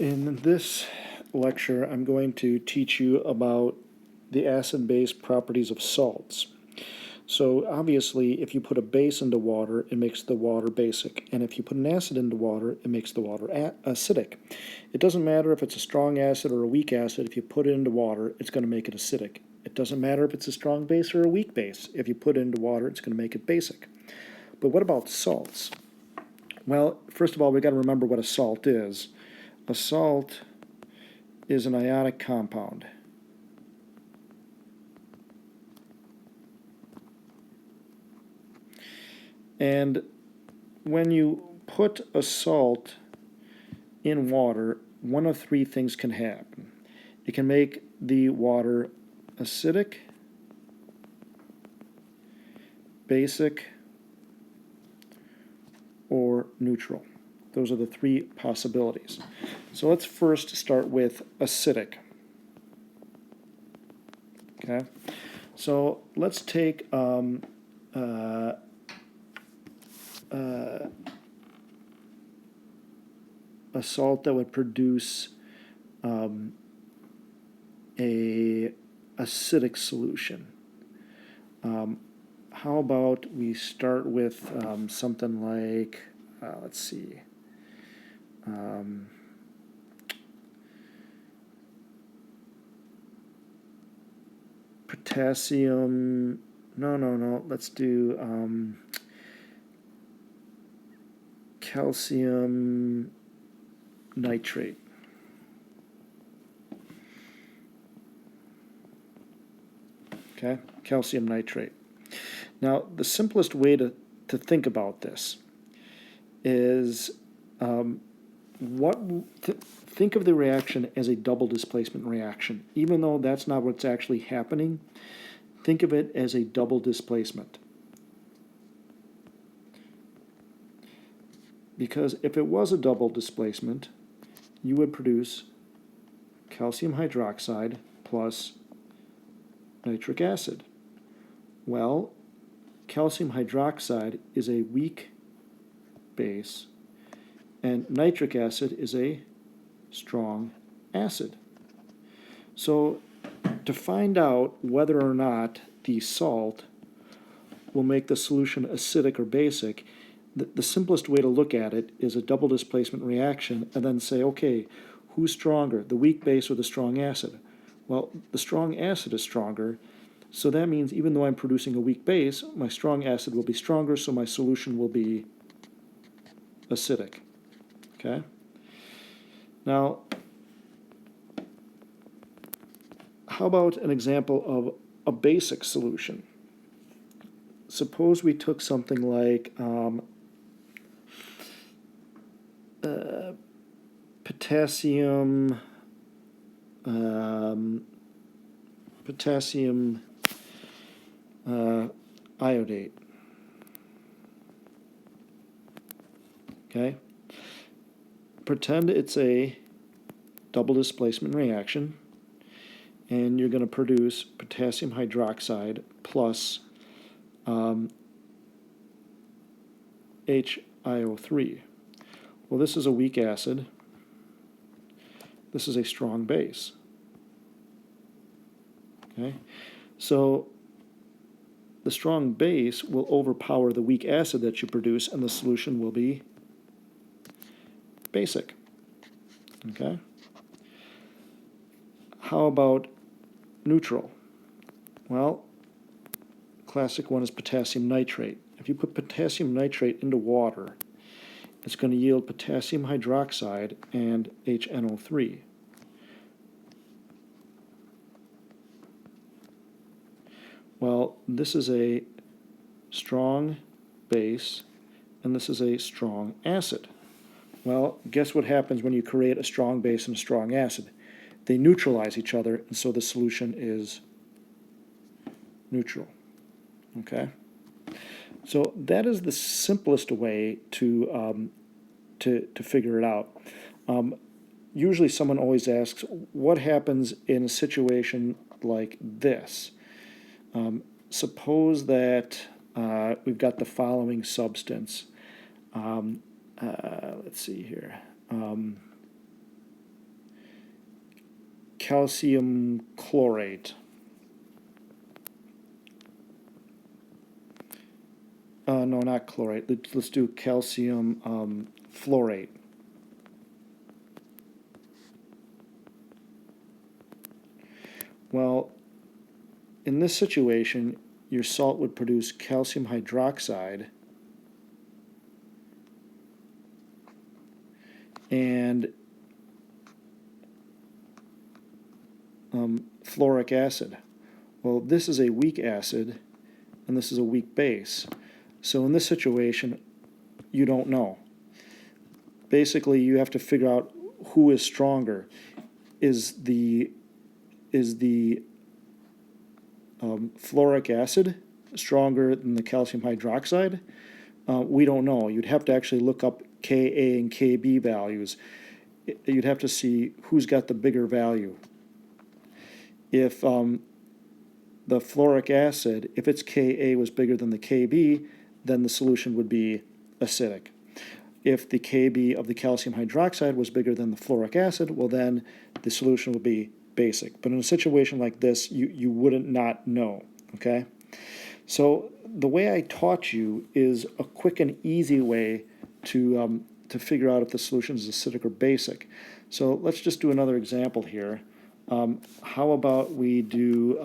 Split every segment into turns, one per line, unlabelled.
In this lecture, I'm going to teach you about the acid-base properties of salts. So obviously, if you put a base into water, it makes the water basic. And if you put an acid into water, it makes the water acidic. It doesn't matter if it's a strong acid or a weak acid. If you put it into water, it's going to make it acidic. It doesn't matter if it's a strong base or a weak base. If you put it into water, it's going to make it basic. But what about salts? Well, first of all, we've got to remember what a salt is. A salt is an ionic compound. And when you put a salt in water, one of three things can happen. It can make the water acidic, basic, or neutral. Those are the three possibilities. So let's first start with acidic. Okay, so let's take a salt that would produce a acidic solution. How about we start with something like, let's see, potassium, no, let's do calcium nitrate. Okay, calcium nitrate. Now, the simplest way to think about this is think of the reaction as a double displacement reaction. Even though that's not what's actually happening, think of it as a double displacement. Because if it was a double displacement, you would produce calcium hydroxide plus nitric acid. Well, calcium hydroxide is a weak base, and nitric acid is a strong acid. So to find out whether or not the salt will make the solution acidic or basic, the simplest way to look at it is a double displacement reaction and then say, okay, who's stronger, the weak base or the strong acid? Well, the strong acid is stronger, so that means even though I'm producing a weak base, my strong acid will be stronger, so my solution will be acidic. Okay? Now, how about an example of a basic solution? Suppose we took something like potassium iodate. Okay? Pretend it's a double displacement reaction, and you're going to produce potassium hydroxide plus HiO3. Well, this is a weak acid. This is a strong base. Okay? So the strong base will overpower the weak acid that you produce, and the solution will be basic. Okay? How about neutral? Well, classic one is potassium nitrate. If you put potassium nitrate into water, it's going to yield potassium hydroxide and HNO3. Well, this is a strong base, and this is a strong acid. Well, guess what happens when you create a strong base and a strong acid? They neutralize each other, and so the solution is neutral. Okay? So that is the simplest way to figure it out. Usually someone always asks, what happens in a situation like this? Suppose that we've got the following substance. Let's see here. calcium chlorate. No, not chlorate. Let's do calcium fluorate. Well, in this situation, your salt would produce calcium hydroxide and fluoric acid. Well, this is a weak acid, and this is a weak base. So in this situation, you don't know. Basically, you have to figure out who is stronger. Is the fluoric acid stronger than the calcium hydroxide? We don't know. You'd have to actually look up Ka and Kb values. You'd have to see who's got the bigger value. If the fluoric acid, if its Ka was bigger than the Kb, then the solution would be acidic. If the Kb of the calcium hydroxide was bigger than the fluoric acid, well then the solution would be basic. But in a situation like this, you wouldn't not know, okay? So the way I taught you is a quick and easy way to figure out if the solution is acidic or basic. So let's just do another example here. How about we do,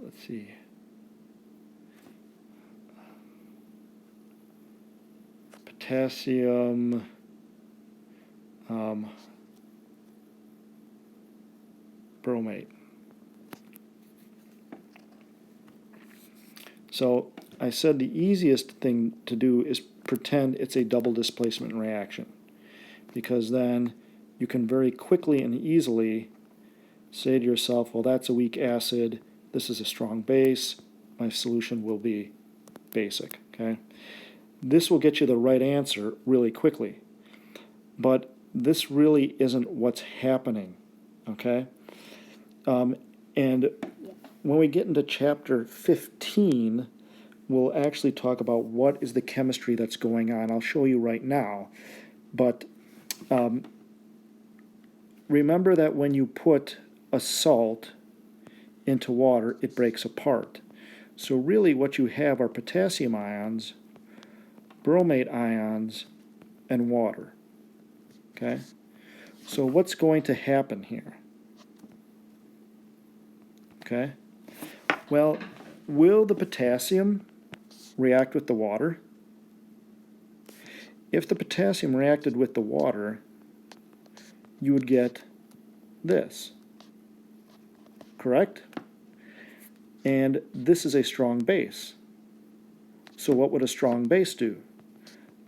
let's see. Potassium bromate. So I said the easiest thing to do is pretend it's a double displacement reaction, because then you can very quickly and easily say to yourself, well, that's a weak acid, this is a strong base, my solution will be basic, okay? This will get you the right answer really quickly, but this really isn't what's happening, okay? And when we get into chapter 15, we'll actually talk about what is the chemistry that's going on. I'll show you right now, but remember that when you put a salt into water, it breaks apart. So really what you have are potassium ions, bromate ions, and water. Okay? So what's going to happen here? Okay? Well, will the potassium react with the water? If the potassium reacted with the water, you would get this. Correct? And this is a strong base. So what would a strong base do?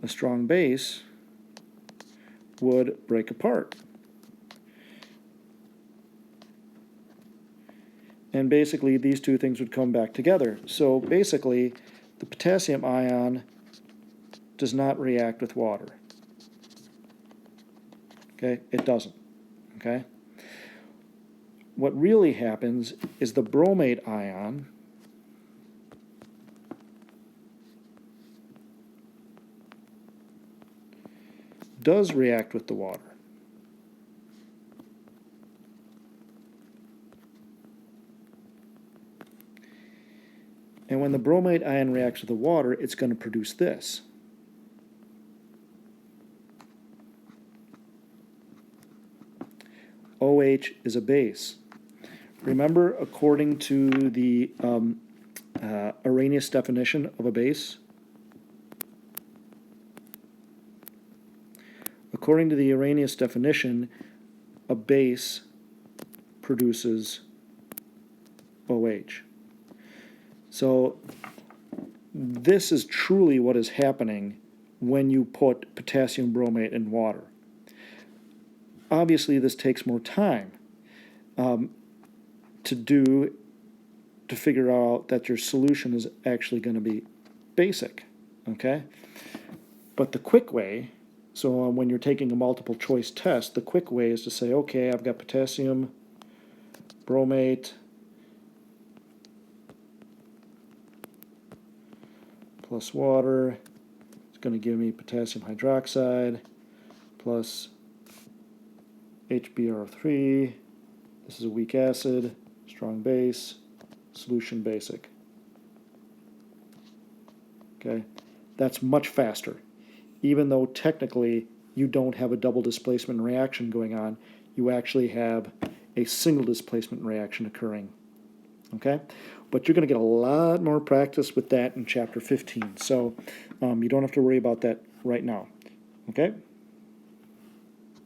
A strong base would break apart. And basically these two things would come back together. So basically the potassium ion does not react with water. Okay? It doesn't. Okay? What really happens is the bromate ion does react with the water. And when the bromate ion reacts with the water, it's going to produce this. OH is a base. Remember, according to the Arrhenius definition of a base? According to the Arrhenius definition, a base produces OH. So this is truly what is happening when you put potassium bromate in water. Obviously, this takes more time to figure out that your solution is actually going to be basic, okay? But the quick way, so when you're taking a multiple choice test, the quick way is to say, okay, I've got potassium, bromate, plus water. It's going to give me potassium hydroxide plus HBr3. This is a weak acid, strong base, solution basic. Okay, that's much faster. Even though technically you don't have a double displacement reaction going on, you actually have a single displacement reaction occurring. Okay, but you're going to get a lot more practice with that in chapter 15, so you don't have to worry about that right now. Okay.